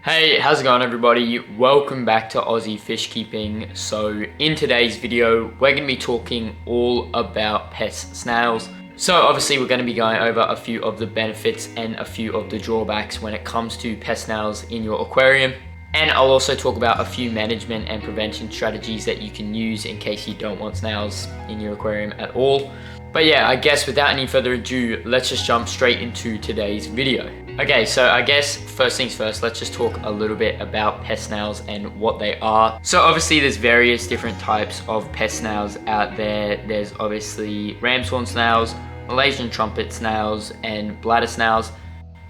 Hey, how's it going everybody? Welcome back to Aussie Fish Keeping. So in today's video, we're going to be talking all about pest snails. So obviously we're going to be going over a few of the benefits and a few of the drawbacks when it comes to pest snails in your aquarium. And I'll also talk about a few management and prevention strategies that you can use in case you don't want snails in your aquarium at all. But yeah, I guess without any further ado, let's just jump straight into today's video. Okay, so I guess first things first, let's just talk a little bit about pest snails and what they are. So obviously there's various different types of pest snails out there. There's obviously ramshorn snails, Malaysian trumpet snails, and bladder snails.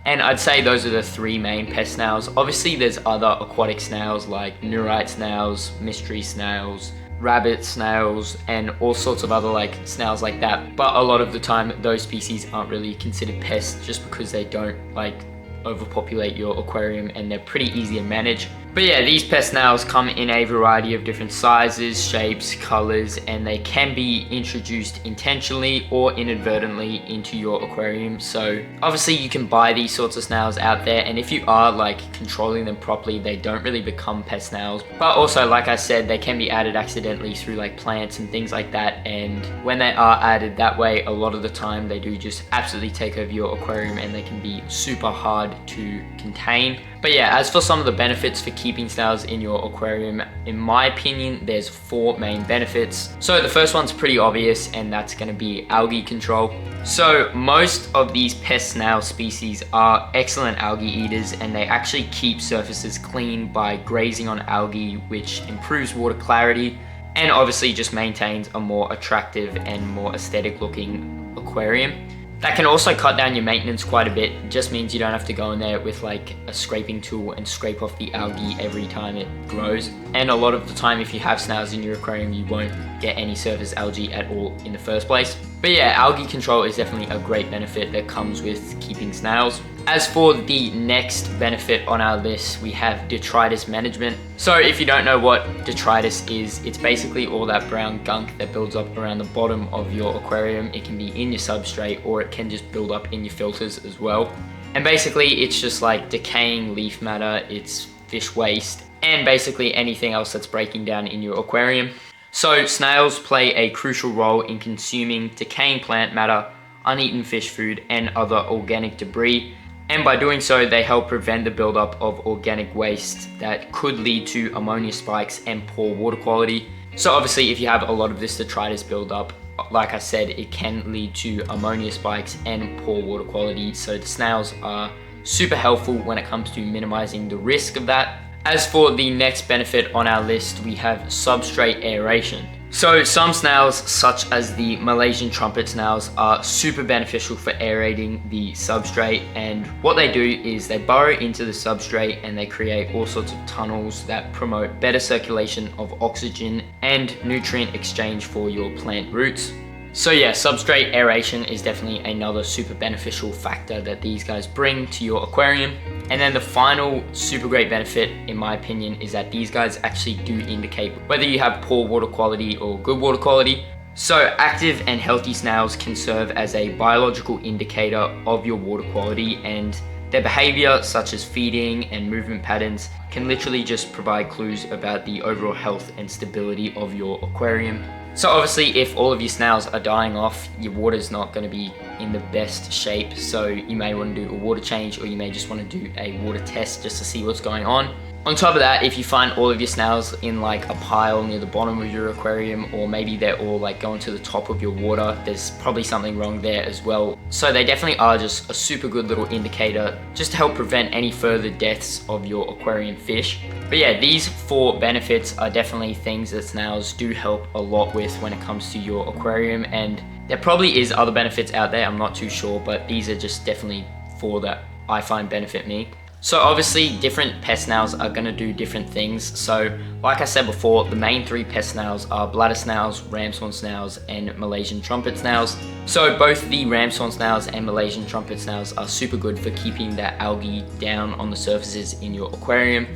And I'd say those are the three main pest snails. Obviously there's other aquatic snails like neurite snails, mystery snails, rabbit snails, and all sorts of other like snails like that. But a lot of the time those species aren't really considered pests just because they don't like overpopulate your aquarium and they're pretty easy to manage. But yeah, these pest snails come in a variety of different sizes, shapes, colors, and they can be introduced intentionally or inadvertently into your aquarium. So obviously you can buy these sorts of snails out there, and if you are like controlling them properly, they don't really become pest snails. But also, like I said, they can be added accidentally through like plants and things like that, and when they are added that way, a lot of the time they do just absolutely take over your aquarium and they can be super hard to contain. But yeah, as for some of the benefits for keeping snails in your aquarium, in my opinion, there's four main benefits. So the first one's pretty obvious, and that's going to be algae control. So most of these pest snail species are excellent algae eaters, and they actually keep surfaces clean by grazing on algae, which improves water clarity and obviously just maintains a more attractive and more aesthetic looking aquarium. That can also cut down your maintenance quite a bit. It just means you don't have to go in there with like a scraping tool and scrape off the algae every time it grows. And a lot of the time, if you have snails in your aquarium, you won't get any surface algae at all in the first place. But yeah, algae control is definitely a great benefit that comes with keeping snails. As for the next benefit on our list, we have Detrus Management. So if you don't know what detritus is, it's basically all that brown gunk that builds up around the bottom of your aquarium. It can be in your substrate, or it can just build up in your filters as well. And basically it's just like decaying leaf matter, it's fish waste, and basically anything else that's breaking down in your aquarium. So snails play a crucial role in consuming decaying plant matter, uneaten fish food, and other organic debris. And by doing so, they help prevent the buildup of organic waste that could lead to ammonia spikes and poor water quality. So obviously, if you have a lot of this detritus buildup, like I said, it can lead to ammonia spikes and poor water quality. So the snails are super helpful when it comes to minimizing the risk of that. As for the next benefit on our list, we have substrate aeration. So some snails, such as the Malaysian trumpet snails, are super beneficial for aerating the substrate, and what they do is they burrow into the substrate and they create all sorts of tunnels that promote better circulation of oxygen and nutrient exchange for your plant roots. So yeah, substrate aeration is definitely another super beneficial factor that these guys bring to your aquarium. And then the final super great benefit, in my opinion, is that these guys actually do indicate whether you have poor water quality or good water quality. So active and healthy snails can serve as a biological indicator of your water quality, and their behavior, such as feeding and movement patterns, can literally just provide clues about the overall health and stability of your aquarium. So obviously, if all of your snails are dying off, your water's not going to be in the best shape. So you may want to do a water change, or you may just want to do a water test just to see what's going on. On top of that, if you find all of your snails in like a pile near the bottom of your aquarium, or maybe they're all like going to the top of your water, there's probably something wrong there as well. So they definitely are just a super good little indicator just to help prevent any further deaths of your aquarium fish. But yeah, these four benefits are definitely things that snails do help a lot with when it comes to your aquarium, and there probably is other benefits out there, I'm not too sure, but these are just definitely four that I find benefit me. So obviously different pest snails are going to do different things. So like I said before, the main three pest snails are bladder snails, ramshorn snails, and Malaysian trumpet snails. So both the ramshorn snails and Malaysian trumpet snails are super good for keeping that algae down on the surfaces in your aquarium.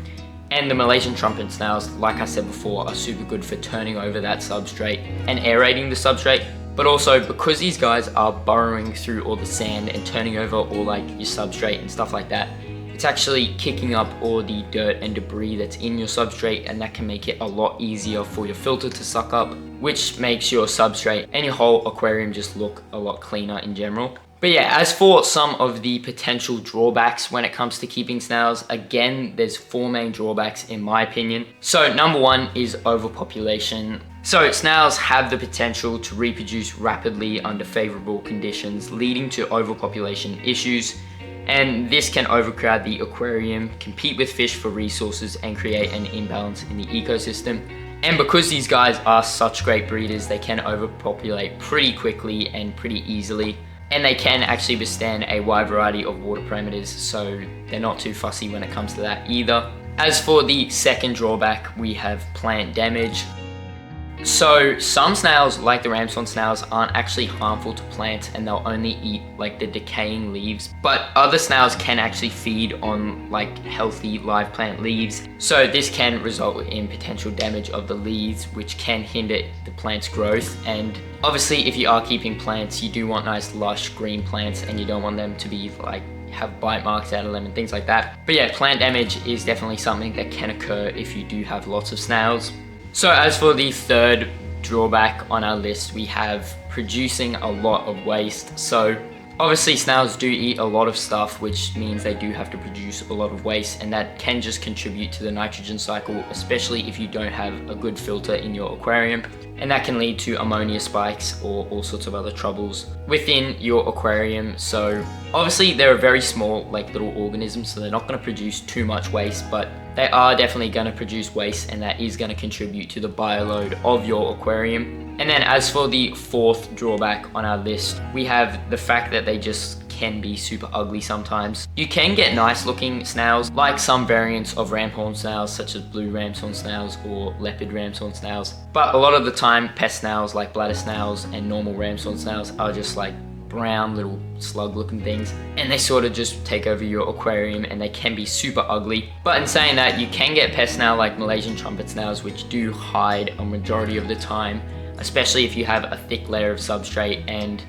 And the Malaysian trumpet snails, like I said before, are super good for turning over that substrate and aerating the substrate. But also, because these guys are burrowing through all the sand and turning over all like your substrate and stuff like that, it's actually kicking up all the dirt and debris that's in your substrate, and that can make it a lot easier for your filter to suck up, which makes your substrate and your whole aquarium just look a lot cleaner in general. But yeah, as for some of the potential drawbacks when it comes to keeping snails, again, there's 4 main drawbacks in my opinion. So number 1 is overpopulation. So snails have the potential to reproduce rapidly under favorable conditions, leading to overpopulation issues. And this can overcrowd the aquarium, compete with fish for resources, and create an imbalance in the ecosystem. And because these guys are such great breeders, they can overpopulate pretty quickly and pretty easily. And they can actually withstand a wide variety of water parameters, so they're not too fussy when it comes to that either. As for the second drawback, we have plant damage. So some snails, like the ramshorn snails, aren't actually harmful to plants, and they'll only eat like the decaying leaves. But other snails can actually feed on like healthy live plant leaves. So this can result in potential damage of the leaves, which can hinder the plant's growth. And obviously if you are keeping plants, you do want nice lush green plants, and you don't want them to be like have bite marks out of them and things like that. But yeah, plant damage is definitely something that can occur if you do have lots of snails. So as for the third drawback on our list, we have producing a lot of waste. So obviously snails do eat a lot of stuff, which means they do have to produce a lot of waste, and that can just contribute to the nitrogen cycle, especially if you don't have a good filter in your aquarium. And that can lead to ammonia spikes or all sorts of other troubles within your aquarium. So obviously they're a very small like little organism, so they're not going to produce too much waste, but they are definitely going to produce waste, and that is going to contribute to the bioload of your aquarium. And then as for the fourth drawback on our list, we have the fact that they just can be super ugly sometimes. You can get nice looking snails, like some variants of ramshorn snails, such as blue ramshorn snails or leopard ramshorn snails. But a lot of the time, pest snails like bladder snails and normal ramshorn snails are just like brown little slug looking things, and they sort of just take over your aquarium, and they can be super ugly. But in saying that, you can get pest snail like Malaysian trumpet snails, which do hide a majority of the time, especially if you have a thick layer of substrate, and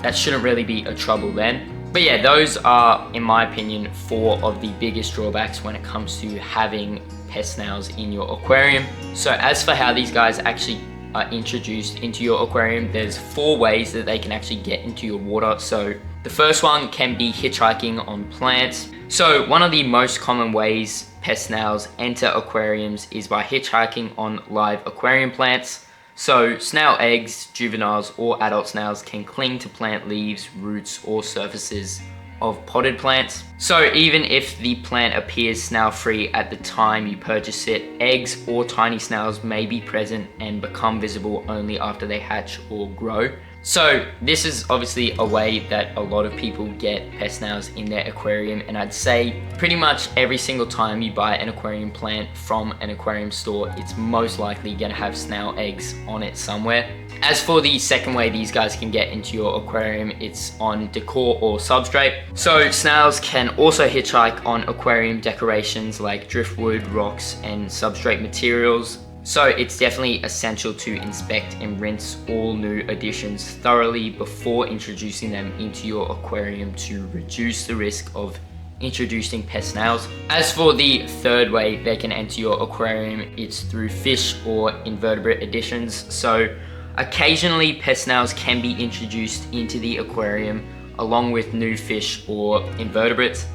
that shouldn't really be a trouble then. But yeah, those are, in my opinion, 4 of the biggest drawbacks when it comes to having pest snails in your aquarium. So as for how these guys actually are introduced into your aquarium, there's 4 ways that they can actually get into your water. So the first one can be hitchhiking on plants. So one of the most common ways pest snails enter aquariums is by hitchhiking on live aquarium plants. So snail eggs, juveniles or adult snails can cling to plant leaves, roots or surfaces of potted plants. So even if the plant appears snail free at the time you purchase it, eggs or tiny snails may be present and become visible only after they hatch or grow. So this is obviously a way that a lot of people get pest snails in their aquarium, and I'd say pretty much every single time you buy an aquarium plant from an aquarium store, it's most likely gonna have snail eggs on it somewhere. As for the second way these guys can get into your aquarium, it's on decor or substrate. So snails can also hitchhike on aquarium decorations like driftwood, rocks and substrate materials. So it's definitely essential to inspect and rinse all new additions thoroughly before introducing them into your aquarium to reduce the risk of introducing pest snails. As for the third way they can enter your aquarium, it's through fish or invertebrate additions. So occasionally pest snails can be introduced into the aquarium along with new fish or invertebrates.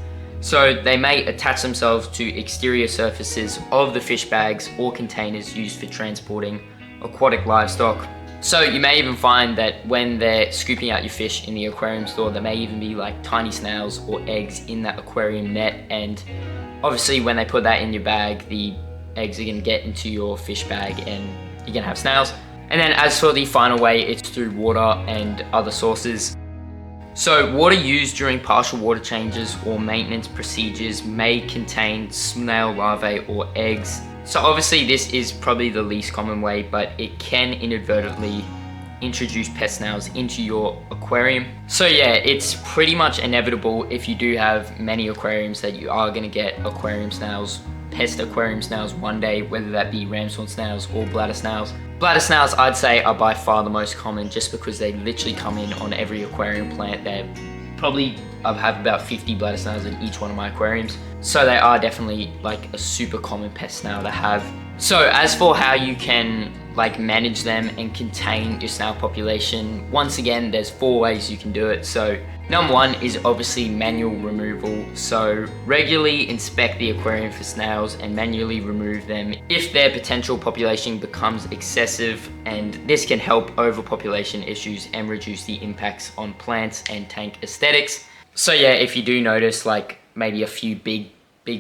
So they may attach themselves to exterior surfaces of the fish bags or containers used for transporting aquatic livestock. So you may even find that when they're scooping out your fish in the aquarium store, there may even be like tiny snails or eggs in that aquarium net, and obviously when they put that in your bag, the eggs are going to get into your fish bag and you're going to have snails. And then as for the final way, it's through water and other sources. So water used during partial water changes or maintenance procedures may contain snail larvae or eggs. So obviously this is probably the least common way, but it can inadvertently introduce pest snails into your aquarium. So yeah, it's pretty much inevitable if you do have many aquariums that you are going to get aquarium snails, pest aquarium snails one day, whether that be ramshorn snails or bladder snails. Bladder snails, I'd say, are by far the most common just because they literally come in on every aquarium plant. They're probably I have about 50 bladder snails in each one of my aquariums. So they are definitely like a super common pest snail to have. So as for how you can like manage them and contain your snail population, once again, there's 4 ways you can do it. So number 1 is obviously manual removal. So regularly inspect the aquarium for snails and manually remove them if their potential population becomes excessive, and this can help overpopulation issues and reduce the impacts on plants and tank aesthetics. So yeah, if you do notice like maybe a few big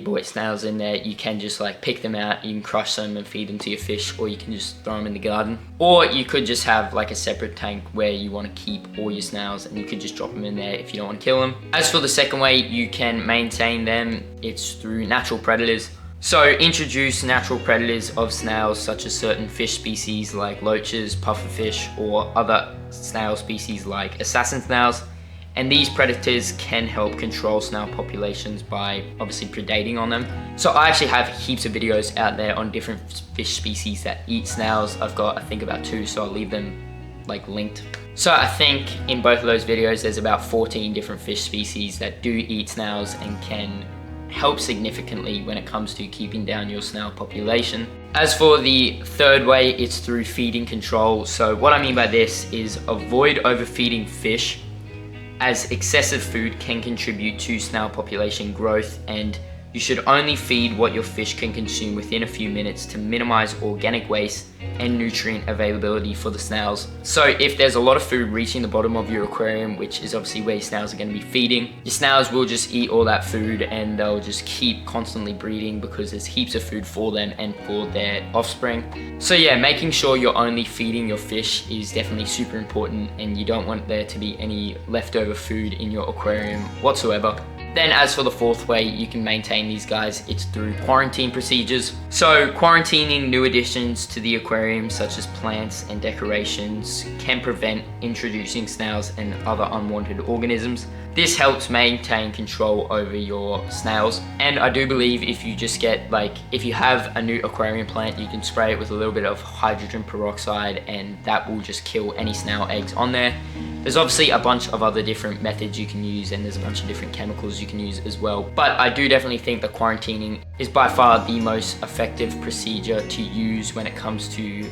boy snails in there, you can just like pick them out, you can crush them and feed them to your fish, or you can just throw them in the garden. Or you could just have like a separate tank where you want to keep all your snails, and you could just drop them in there if you don't want to kill them. As for the second way you can maintain them, it's through natural predators. So introduce natural predators of snails such as certain fish species like loaches, pufferfish, or other snail species like assassin snails. And these predators can help control snail populations by obviously predating on them. So I actually have heaps of videos out there on different fish species that eat snails. I've got, I think, about 2, so I'll leave them like linked. So I think in both of those videos, there's about 14 different fish species that do eat snails and can help significantly when it comes to keeping down your snail population. As for the third way, it's through feeding control. So what I mean by this is avoid overfeeding fish, as excessive food can contribute to snail population growth, and you should only feed what your fish can consume within a few minutes to minimize organic waste and nutrient availability for the snails. So if there's a lot of food reaching the bottom of your aquarium, which is obviously where your snails are going to be feeding, your snails will just eat all that food and they'll just keep constantly breeding because there's heaps of food for them and for their offspring. So yeah, making sure you're only feeding your fish is definitely super important, and you don't want there to be any leftover food in your aquarium whatsoever. Then as for the fourth way you can maintain these guys, it's through quarantine procedures. So quarantining new additions to the aquarium such as plants and decorations can prevent introducing snails and other unwanted organisms. This helps maintain control over your snails, and I do believe if you just get if you have a new aquarium plant, you can spray it with a little bit of hydrogen peroxide and that will just kill any snail eggs on there. There's obviously a bunch of other different methods you can use, and there's a bunch of different chemicals you can use as well. But I do definitely think that quarantining is by far the most effective procedure to use when it comes to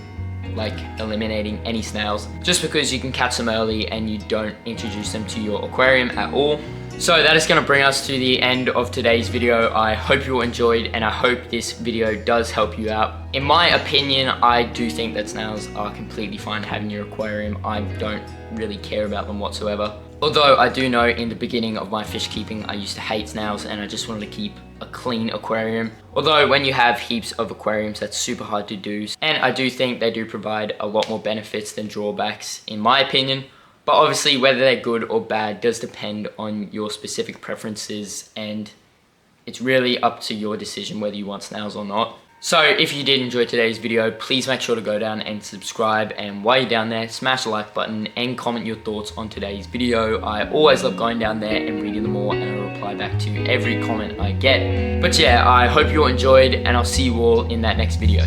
eliminating any snails, just because you can catch them early and you don't introduce them to your aquarium at all. So that is going to bring us to the end of today's video. I hope you all enjoyed, and I hope this video does help you out. In my opinion, I do think that snails are completely fine to have in your aquarium. I don't really care about them whatsoever. Although I do know in the beginning of my fish keeping, I used to hate snails and I just wanted to keep a clean aquarium. Although when you have heaps of aquariums, that's super hard to do. And I do think they do provide a lot more benefits than drawbacks, in my opinion. But obviously whether they're good or bad does depend on your specific preferences, and it's really up to your decision whether you want snails or not. So if you did enjoy today's video, please make sure to go down and subscribe, and while you're down there, smash the like button and comment your thoughts on today's video. I always love going down there and reading them all, and I'll reply back to every comment I get. But yeah, I hope you all enjoyed, and I'll see you all in that next video.